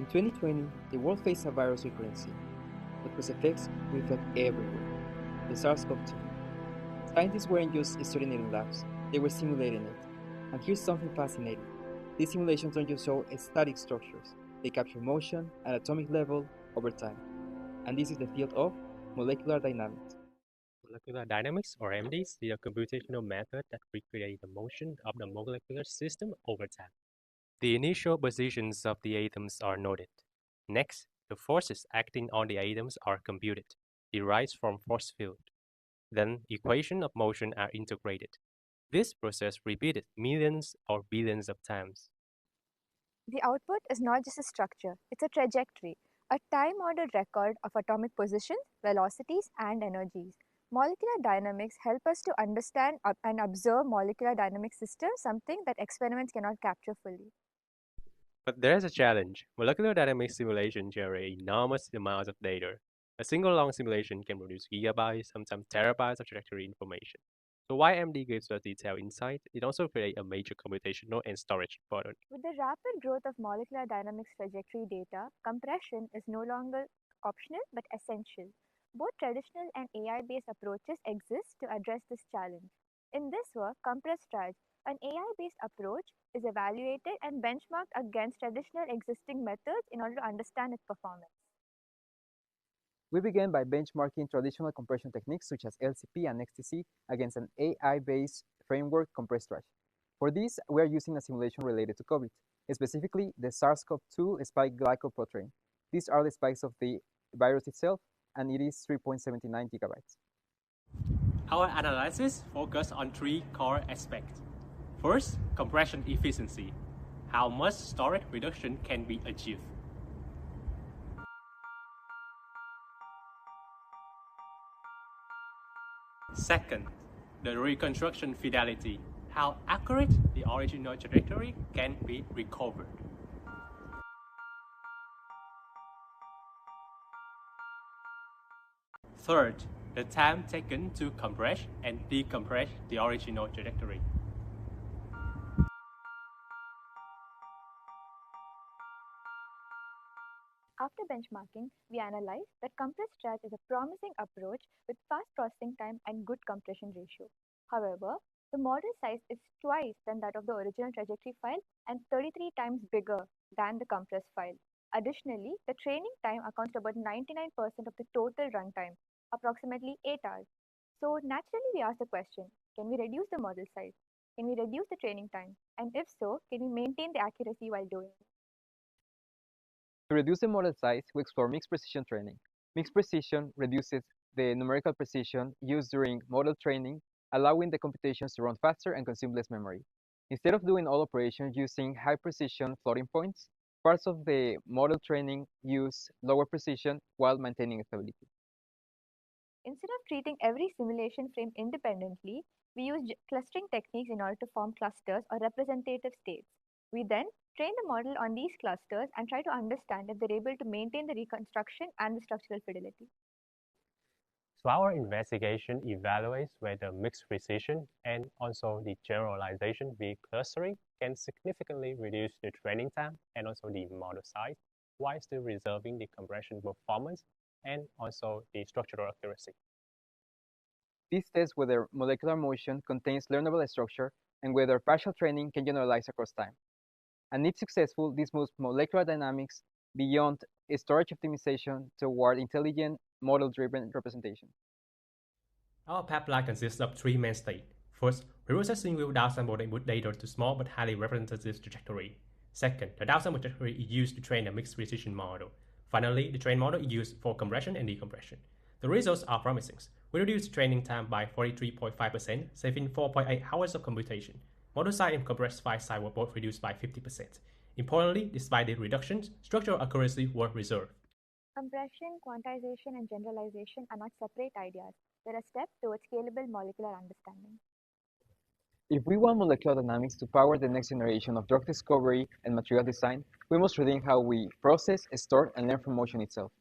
In 2020, the world faced a virus recurrency, but whose effects we felt everywhere, the SARS-CoV-2. Scientists weren't just studying it in labs, they were simulating it. And here's something fascinating. These simulations don't just show static structures, they capture motion at atomic level over time. And this is the field of molecular dynamics. Molecular dynamics, or MDs, is a computational method that recreates the motion of the molecular system over time. The initial positions of the atoms are noted. Next, the forces acting on the atoms are computed, derived from force field. Then, equations of motion are integrated. This process repeated millions or billions of times. The output is not just a structure, it's a trajectory, a time-ordered record of atomic positions, velocities, and energies. Molecular dynamics help us to understand and observe molecular dynamic systems, something that experiments cannot capture fully. But there's a challenge. Molecular dynamics simulations generate enormous amounts of data. A single long simulation can produce gigabytes, sometimes terabytes of trajectory information. So while MD gives us detailed insight, it also creates a major computational and storage burden. With the rapid growth of molecular dynamics trajectory data, compression is no longer optional but essential. Both traditional and AI-based approaches exist to address this challenge. In this work, compressTraj, an AI-based approach, is evaluated and benchmarked against traditional existing methods in order to understand its performance. We began by benchmarking traditional compression techniques such as LCP and XTC against an AI-based framework, compressTraj. For this, we are using a simulation related to COVID, specifically the SARS-CoV-2 spike glycoprotein. These are the spikes of the virus itself, and it is 3.79 gigabytes. Our analysis focused on three core aspects. First, compression efficiency. How much storage reduction can be achieved? Second, the reconstruction fidelity. How accurate the original trajectory can be recovered. Third, the time taken to compress and decompress the original trajectory. After benchmarking, we analyzed that compressTraj is a promising approach with fast processing time and good compression ratio. However, the model size is twice than that of the original trajectory file and 33 times bigger than the compressed file. Additionally, the training time accounts for about 99% of the total runtime, approximately 8 hours. So naturally, we ask the question, can we reduce the model size? Can we reduce the training time? And if so, can we maintain the accuracy while doing it? To reduce the model size, we explore mixed precision training. Mixed precision reduces the numerical precision used during model training, allowing the computations to run faster and consume less memory. Instead of doing all operations using high precision floating points, parts of the model training use lower precision while maintaining stability. Instead of treating every simulation frame independently, we use clustering techniques in order to form clusters or representative states. We then train the model on these clusters and try to understand if they're able to maintain the reconstruction and the structural fidelity. So our investigation evaluates whether mixed precision and also the generalization via clustering can significantly reduce the training time and also the model size, while still reserving the compression performance and also the structural accuracy. This tests whether molecular motion contains learnable structure and whether partial training can generalize across time. And if successful, this moves molecular dynamics beyond storage optimization toward intelligent model-driven representation. Our pipeline consists of three main stages. First, reprocessing will downsample the input data to small but highly representative trajectory. Second, the downsample trajectory is used to train a mixed precision model. Finally, the trained model is used for compression and decompression. The results are promising. We reduced training time by 43.5%, saving 4.8 hours of computation. Model size and compressed file size were both reduced by 50%. Importantly, despite the reductions, structural accuracy were reserved. Compression, quantization, and generalization are not separate ideas. They're a step towards scalable molecular understanding. If we want molecular dynamics to power the next generation of drug discovery and material design, we must rethink how we process, store, and learn from motion itself.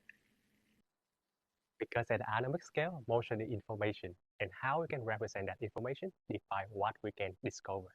Because at atomic scale, motion is information, and how we can represent that information define what we can discover.